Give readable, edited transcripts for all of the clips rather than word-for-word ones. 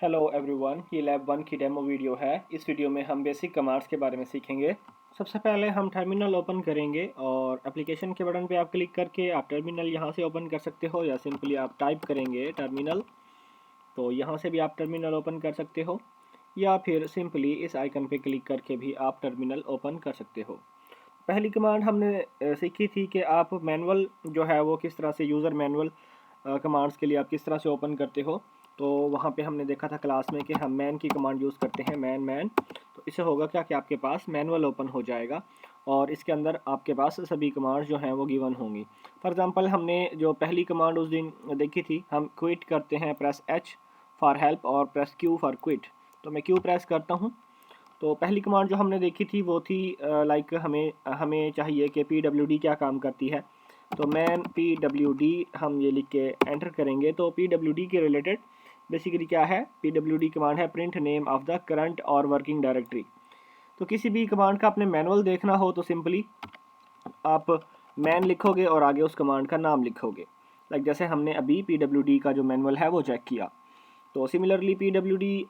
Hello everyone, ये lab 1 की demo video है। इस वीडियो में हम बेसिक कमांड्स के बारे में सीखेंगे। सबसे पहले हम टर्मिनल ओपन करेंगे और एप्लीकेशन के बटन पे आप क्लिक करके आप टर्मिनल यहाँ से ओपन कर सकते हो, या सिंपली आप टाइप करेंगे टर्मिनल तो यहाँ से भी आप टर्मिनल ओपन कर सकते हो, या फिर सिंपली इस आइकन पे क्लिक करके भी आप टर्मिनल ओपन कर सकते हो। पहली कमांड हमने सीखी थी कि आप मैनुअल जो है वो किस तरह से यूज़र मैनुअल कमांड्स के लिए आप किस तरह से ओपन करते हो। तो वहाँ पे हमने देखा था क्लास में कि हम मैन की कमांड यूज़ करते हैं, मैन। तो इससे होगा क्या कि आपके पास मैनुअल ओपन हो जाएगा और इसके अंदर आपके पास सभी कमांड्स जो हैं वो गिवन होंगी। फॉर एग्ज़ाम्पल हमने जो पहली कमांड उस दिन देखी थी, हम क्विट करते हैं, प्रेस एच फॉर हेल्प और प्रेस क्यू फॉर क्विट। तो मैं क्यू प्रेस करता हूँ। तो पहली कमांड जो हमने देखी थी वो थी लाइक हमें चाहिए कि PWD क्या काम करती है। तो मैन PWD हम ये लिख के एंटर करेंगे। तो PWD के रिलेटेड बेसिकली क्या है, PWD कमांड है print name of the current और वर्किंग डायरेक्टरी। तो किसी भी कमांड का अपने मैनुअल देखना हो तो सिंपली आप मैन लिखोगे और आगे उस कमांड का नाम लिखोगे। लाइक जैसे हमने अभी PWD का जो मैनुअल है वो चेक किया। तो सिमिलरली PWD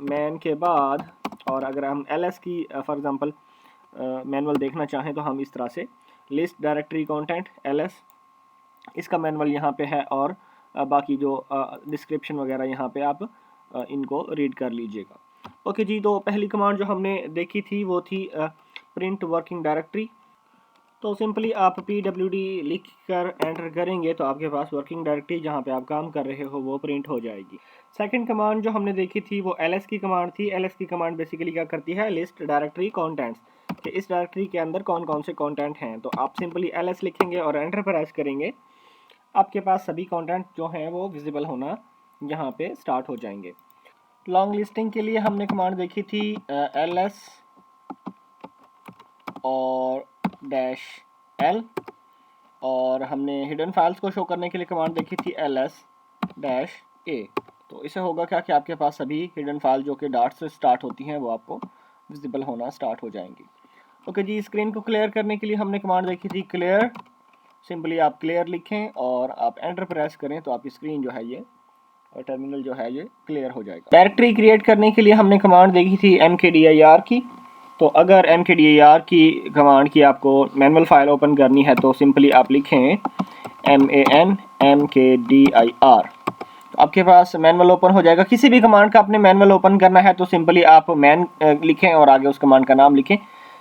मैन के बाद, और अगर हम LS की फॉर एग्ज़ाम्पल मैनुअल देखना चाहें तो हम इस तरह से लिस्ट डायरेक्टरी कंटेंट LS, इसका मैनुअल यहाँ पे है, और बाकी जो डिस्क्रिप्शन वगैरह यहाँ पे आप इनको रीड कर लीजिएगा। ओके जी, तो पहली कमांड जो हमने देखी थी वो थी प्रिंट वर्किंग डायरेक्टरी। तो सिंपली आप PWD लिख कर एंटर करेंगे तो आपके पास वर्किंग डायरेक्टरी जहाँ पे आप काम कर रहे हो वो प्रिंट हो जाएगी। सेकंड कमांड जो हमने देखी थी वो LS की कमांड थी। LS की कमांड बेसिकली क्या करती है, लिस्ट डायरेक्टरी कंटेंट्स, कि इस डायरेक्टरी के अंदर कौन कौन से कंटेंट हैं। तो आप सिंपली LS लिखेंगे और एंटर प्रेस करेंगे, आपके पास सभी कंटेंट जो हैं वो विजिबल होना यहाँ पे स्टार्ट हो जाएंगे। लॉन्ग लिस्टिंग के लिए हमने कमांड देखी थी LS और -L, और हमने हिडन फाइल्स को शो करने के लिए कमांड देखी थी LS-A। तो इससे होगा क्या कि आपके पास सभी हिडन फाइल जो कि डॉट से स्टार्ट होती हैं वो आपको विजिबल होना स्टार्ट हो जाएंगी। ओके जी, स्क्रीन को क्लियर करने के लिए हमने कमांड देखी थी क्लियर। सिंपली आप क्लियर लिखें और आप एंटर प्रेस करें तो आपकी स्क्रीन जो है ये और टर्मिनल जो है ये क्लियर हो जाएगा। डायरेक्टरी क्रिएट करने के लिए हमने कमांड देखी थी MKDIR की। तो अगर MKDIR की कमांड की आपको मैनुअल फाइल ओपन करनी है तो सिंपली आप लिखें MAN MKDIR, तो आपके पास मैनुअल ओपन हो जाएगा। किसी भी कमांड का आपने मैनुअल ओपन करना है तो सिंपली आप मैन लिखें और आगे उस कमांड का नाम लिखें,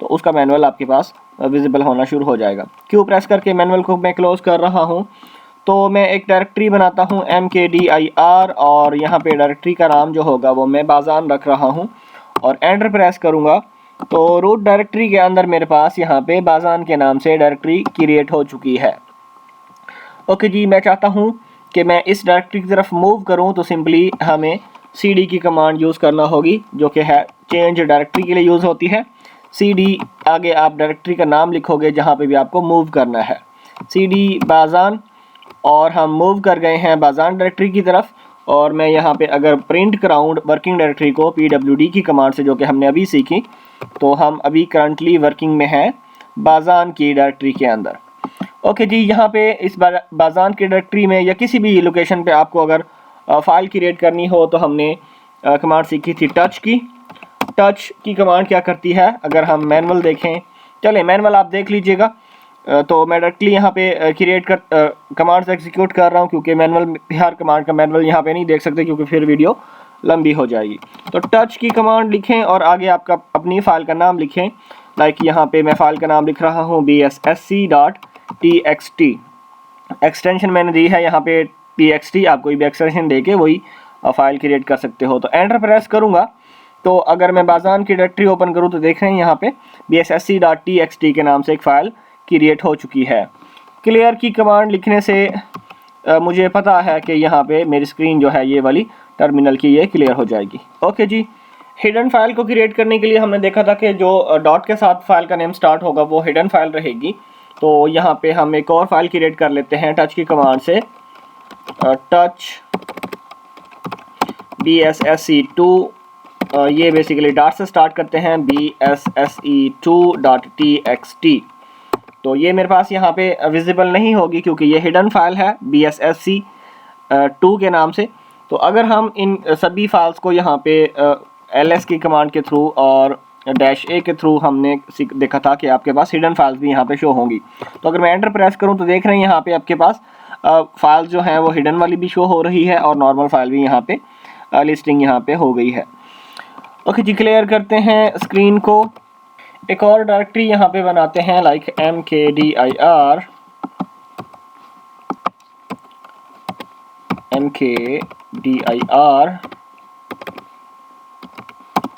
तो उसका मैनुअल आपके पास विजिबल होना शुरू हो जाएगा। क्यू प्रेस करके मैनुअल को मैं क्लोज कर रहा हूँ। तो मैं एक डायरेक्टरी बनाता हूँ MKDIR, और यहाँ पे डायरेक्टरी का नाम जो होगा वो मैं बाजान रख रहा हूँ और एंटर प्रेस करूँगा। तो रूट डायरेक्टरी के अंदर मेरे पास यहाँ पे बाजान के नाम से डायरेक्टरी क्रिएट हो चुकी है। ओके जी, मैं चाहता हूँ कि मैं इस डायरेक्टरी की तरफ मूव करूँ तो सिंपली हमें CD की कमांड यूज़ करना होगी, जो कि है चेंज डायरेक्टरी के लिए यूज़ होती है। CD आगे आप डायरेक्टरी का नाम लिखोगे जहाँ पे भी आपको मूव करना है, CD बाजान, और हम मूव कर गए हैं बाजान डायरेक्टरी की तरफ। और मैं यहाँ पे अगर प्रिंट कराऊँ वर्किंग डायरेक्टरी को PWD की कमांड से जो कि हमने अभी सीखी, तो हम अभी करंटली वर्किंग में हैं बाजान की डायरेक्टरी के अंदर। ओके जी, यहाँ पे इस बाजान की डायरेक्टरी में या किसी भी लोकेशन पे आपको अगर फाइल क्रिएट करनी हो तो हमने कमांड सीखी थी टच की। टच की कमांड क्या करती है, अगर हम मैनुअल देखें, चले मैनुअल आप देख लीजिएगा। तो मैं डायरेक्टली यहाँ पे क्रिएट कर कमांड्स एग्जीक्यूट कर रहा हूँ, क्योंकि मैनुअल हर कमांड का मैनुअल यहाँ पे नहीं देख सकते क्योंकि फिर वीडियो लंबी हो जाएगी। तो टच की कमांड लिखें और आगे आपका अपनी फाइल का नाम लिखें। लाइक यहाँ पे मैं फाइल का नाम लिख रहा हूँ BSSC.txt। एक्सटेंशन मैंने दी है यहाँ पे txt, आप कोई भी एक्सटेंशन दे के वही फाइल क्रिएट कर सकते हो। तो एंटर प्रेस करूँगा तो अगर मैं बाजान की डायरेक्टरी ओपन करूँ तो देख रहे हैं यहाँ पे BSSC.txt के नाम से एक फ़ाइल क्रिएट हो चुकी है। क्लियर की कमांड लिखने से मुझे पता है कि यहाँ पे मेरी स्क्रीन जो है ये वाली टर्मिनल की ये क्लियर हो जाएगी। ओके जी, हिडन फाइल को क्रिएट करने के लिए हमने देखा था कि जो डॉट के साथ फाइल का नेम स्टार्ट होगा वो हिडन फाइल रहेगी। तो यहाँ पे हम एक और फाइल क्रिएट कर लेते हैं टच की कमांड से, टच BSSC2, ये बेसिकली डॉट से स्टार्ट करते हैं BSSE2.txt। तो ये मेरे पास यहाँ पे विजिबल नहीं होगी क्योंकि ये हिडन फाइल है BSSC2 के नाम से। तो अगर हम इन सभी फाइल्स को यहाँ पे ls की कमांड के थ्रू और -a के थ्रू हमने देखा था कि आपके पास हिडन फाइल्स भी यहाँ पे शो होंगी। तो अगर मैं एंटर प्रेस करूँ तो देख रहे हैं यहाँ पे आपके पास फाइल्स जो हैं वो हिडन वाली भी शो हो रही है और नॉर्मल फाइल भी यहाँ पे लिस्टिंग यहाँ पे हो गई है। ओके जी, क्लियर करते हैं स्क्रीन को। एक और डायरेक्टरी यहाँ पे बनाते हैं लाइक mkdir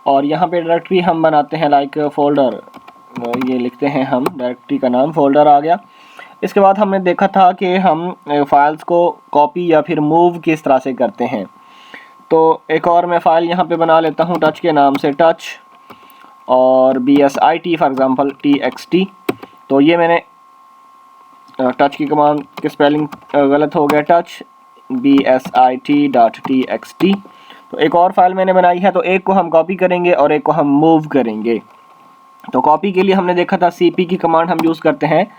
और यहाँ पे डायरेक्टरी हम बनाते हैं लाइक फोल्डर, ये लिखते हैं हम, डायरेक्टरी का नाम फोल्डर आ गया। इसके बाद हमने देखा था कि हम फाइल्स को कॉपी या फिर मूव किस तरह से करते हैं। तो एक और मैं फ़ाइल यहाँ पे बना लेता हूँ टच के नाम से, टच और bsit फॉर एग्ज़ाम्पल txt। तो ये मैंने टच की कमांड के स्पेलिंग गलत हो गया, टच bsit.txt। तो एक और फाइल मैंने बनाई है, तो एक को हम कॉपी करेंगे और एक को हम मूव करेंगे। तो कॉपी के लिए हमने देखा था cp की कमांड हम यूज़ करते हैं,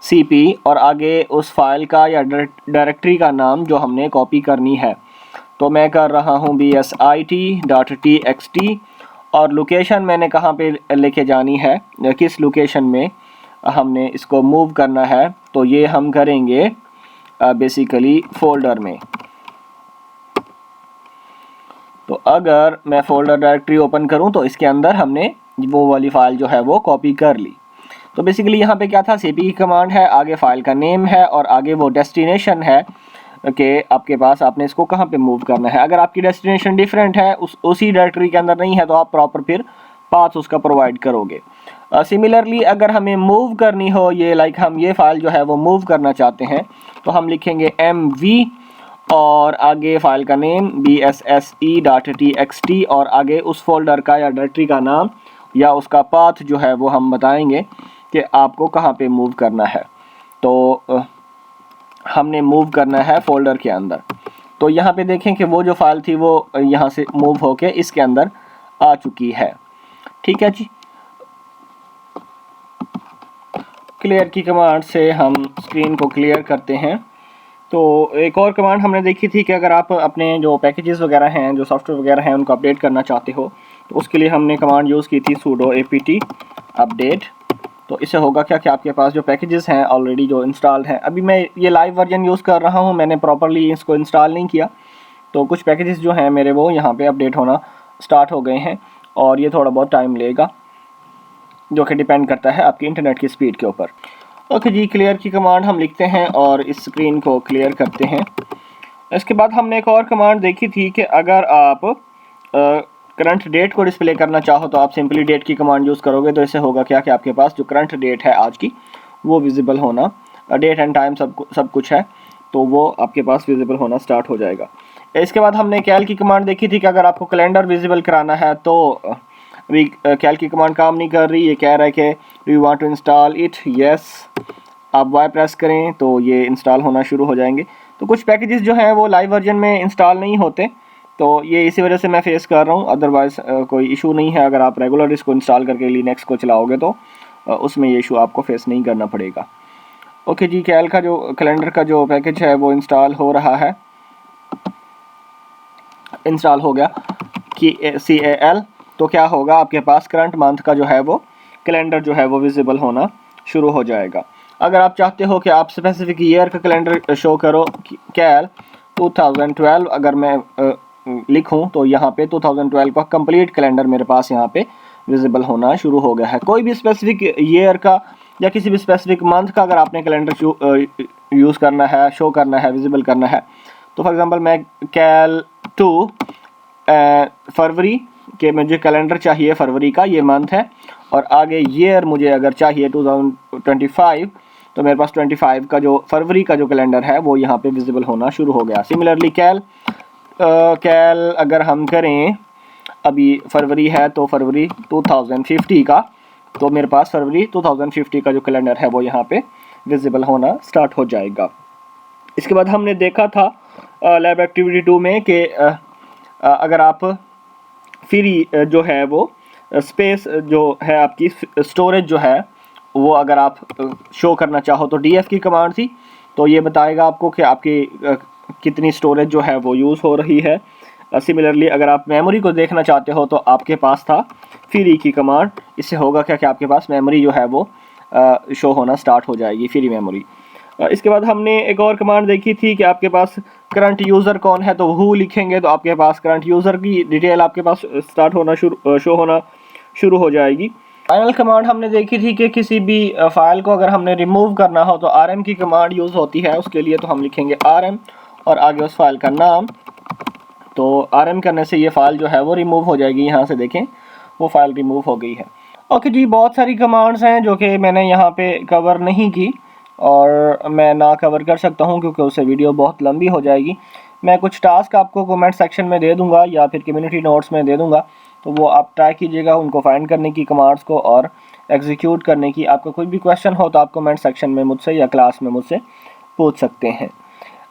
cp और आगे उस फाइल का या डायरेक्टरी का नाम जो हमने कॉपी करनी है। तो मैं कर रहा हूँ bsit.txt और लोकेशन मैंने कहाँ पे लेके जानी है, किस लोकेशन में हमने इसको मूव करना है। तो ये हम करेंगे बेसिकली फोल्डर में। तो अगर मैं फोल्डर डायरेक्टरी ओपन करूं तो इसके अंदर हमने वो वाली फ़ाइल जो है वो कॉपी कर ली। तो बेसिकली यहाँ पे क्या था, cp की कमांड है, आगे फ़ाइल का नेम है और आगे वो डेस्टिनेशन है कि आपके पास आपने इसको कहाँ पे मूव करना है। अगर आपकी डेस्टिनेशन डिफरेंट है, उसी डायरेक्टरी के अंदर नहीं है, तो आप प्रॉपर फिर पाथ उसका प्रोवाइड करोगे। सिमिलरली अगर हमें मूव करनी हो, ये लाइक हम ये फ़ाइल जो है वो मूव करना चाहते हैं, तो हम लिखेंगे mv और आगे फ़ाइल का नेम bsse.txt और आगे उस फोल्डर का या डायरेक्टरी का नाम या उसका पाथ जो है वो हम बताएंगे कि आपको कहाँ पे मूव करना है। तो हमने मूव करना है फोल्डर के अंदर। तो यहाँ पे देखें कि वो जो फाइल थी वो यहाँ से मूव होके इसके अंदर आ चुकी है। ठीक है जी, क्लियर की कमांड से हम स्क्रीन को क्लियर करते हैं। तो एक और कमांड हमने देखी थी कि अगर आप अपने जो पैकेजेस वगैरह हैं, जो सॉफ्टवेयर वगैरह हैं, उनको अपडेट करना चाहते हो, तो उसके लिए हमने कमांड यूज़ की थी sudo apt update। तो इससे होगा क्या कि आपके पास जो पैकेजेस हैं ऑलरेडी जो इंस्टॉल्ड हैं, अभी मैं ये लाइव वर्जन यूज़ कर रहा हूँ, मैंने प्रॉपरली इसको इंस्टॉल नहीं किया, तो कुछ पैकेजेस जो हैं मेरे वो यहाँ पे अपडेट होना स्टार्ट हो गए हैं और ये थोड़ा बहुत टाइम लेगा, जो कि डिपेंड करता है आपकी इंटरनेट की स्पीड के ऊपर। ओके जी, क्लियर की कमांड हम लिखते हैं और इस स्क्रीन को क्लियर करते हैं। इसके बाद हमने एक और कमांड देखी थी कि अगर आप करंट डेट को डिस्प्ले करना चाहो तो आप सिंपली डेट की कमांड यूज़ करोगे। तो इससे होगा क्या कि आपके पास जो करंट डेट है आज की वो विजिबल होना, डेट एंड टाइम सब कुछ है, तो वो आपके पास विजिबल होना स्टार्ट हो जाएगा। इसके बाद हमने कैल की कमांड देखी थी कि अगर आपको कैलेंडर विजिबल कराना है तो अभी कैल की कमांड काम नहीं कर रही, ये कह रहा है कि do you want to install it, yes. आप वाई प्रेस करें तो ये इंस्टॉल होना शुरू हो जाएंगे। तो कुछ पैकेजेस जो हैं वो लाइव वर्जन में इंस्टॉल नहीं होते, तो ये इसी वजह से मैं फेस कर रहा हूँ, अदरवाइज़ कोई इशू नहीं है। अगर आप रेगुलर इसको इंस्टॉल करके लिनक्स को चलाओगे तो उसमें ये इशू आपको फेस नहीं करना पड़ेगा। ओके जी, कैल का जो कैलेंडर का जो पैकेज है वो इंस्टॉल हो रहा है, इंस्टॉल हो गया कि CAL। तो क्या होगा, आपके पास करंट मंथ का जो है वो कैलेंडर जो है वो विजिबल होना शुरू हो जाएगा। अगर आप चाहते हो कि आप स्पेसिफिक ईयर का कैलेंडर शो करो, कैल 2012 अगर मैं लिखूं तो यहाँ पे 2012 का कंप्लीट कैलेंडर मेरे पास यहाँ पे विजिबल होना शुरू हो गया है। कोई भी स्पेसिफिक ईयर का या किसी भी स्पेसिफिक मंथ का अगर आपने कैलेंडर यूज़ करना है, शो करना है, विजिबल करना है, तो फॉर एग्जांपल मैं कैल 2 फरवरी के मुझे कैलेंडर चाहिए, फरवरी का ये मंथ है, और आगे ईयर मुझे अगर चाहिए 2025, तो मेरे पास 25 का जो फरवरी का जो कैलेंडर है वो यहाँ पे विजिबल होना शुरू हो गया। सिमिलरली कैल अगर हम करें, अभी फरवरी है तो फरवरी 2050 का, तो मेरे पास फरवरी 2050 का जो कैलेंडर है वो यहाँ पे विजिबल होना स्टार्ट हो जाएगा। इसके बाद हमने देखा था लैब एक्टिविटी 2 में कि अगर आप फ्री जो है वो स्पेस जो है आपकी स्टोरेज जो है वो अगर आप शो करना चाहो तो df की कमांड थी, तो ये बताएगा आपको कि आपकी कितनी स्टोरेज जो है वो यूज़ हो रही है। सिमिलरली अगर आप मेमोरी को देखना चाहते हो तो आपके पास था फ्री की कमांड। इससे होगा क्या कि आपके पास मेमोरी जो है वो शो होना स्टार्ट हो जाएगी, फ्री मेमोरी। इसके बाद हमने एक और कमांड देखी थी कि आपके पास करंट यूज़र कौन है, तो हु लिखेंगे तो आपके पास करंट यूज़र की डिटेल आपके पास स्टार्ट होना शो होना शुरू हो जाएगी। फाइनल कमांड हमने देखी थी कि किसी भी फाइल को अगर हमने रिमूव करना हो तो आरएम की कमांड यूज़ होती है उसके लिए। तो हम लिखेंगे आरएम और आगे उस फाइल का नाम। तो आरएम करने से ये फ़ाइल जो है वो रिमूव हो जाएगी। यहाँ से देखें वो फ़ाइल रिमूव हो गई है। ओके जी, बहुत सारी कमांड्स हैं जो कि मैंने यहाँ पे कवर नहीं की और मैं ना कवर कर सकता हूँ क्योंकि उससे वीडियो बहुत लंबी हो जाएगी। मैं कुछ टास्क आपको कमेंट सेक्शन में दे दूँगा या फिर कम्युनिटी नोट्स में दे दूँगा, तो वो आप ट्राई कीजिएगा उनको फाइंड करने की, कमांड्स को और एग्जीक्यूट करने की। आपका कोई भी क्वेश्चन हो तो आप कमेंट सेक्शन में मुझसे या क्लास में मुझसे पूछ सकते हैं।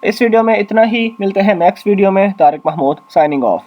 इस वीडियो में इतना ही, मिलते हैं नेक्स्ट वीडियो में। Tariq Mahmood signing of.